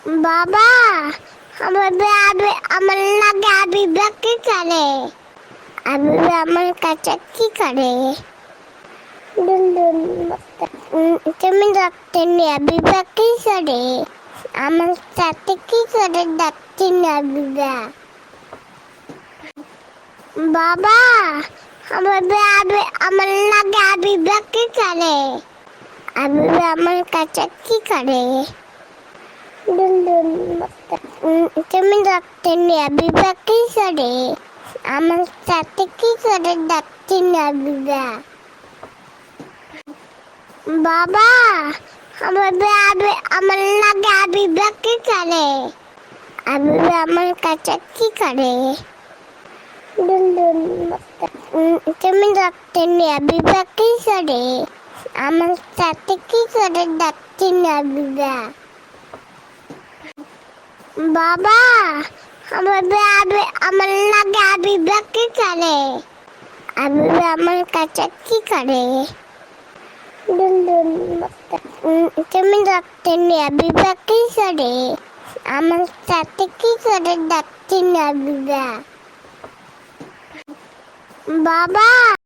বাবা, আমার লাগে আবিবা কি করে? আবিবা আমার কাছে কি করে? তুমি ডাকতে নি আবিবা কি করে? আমার সাথে কি করে ডাকতে নি আবিবা? বাবা, আমার লাগে আবিবা কি করে? আবিবা আমার কাছে কি করে? তুমি ডাকতে নি আবিবা কি করে? আমার সাথে কি করে ডাকতে নি আবিবা? বাবা, আমার লাগে আবিবা কি করে? আবিবা আমার কাছে কি করে? তুমি ডাকতে নি আবিবা কি করে? আমার সাথে কি করে ডাকতে নি আবিবা? বাবা, আমার লাগে আবিবা কি করে? আবিবা আমার কাছে কি করে? তুমি ডাকতে নি আবিবা কি করে? আমার সাথে কি করে ডাকতে নি আবিবা? বাবা।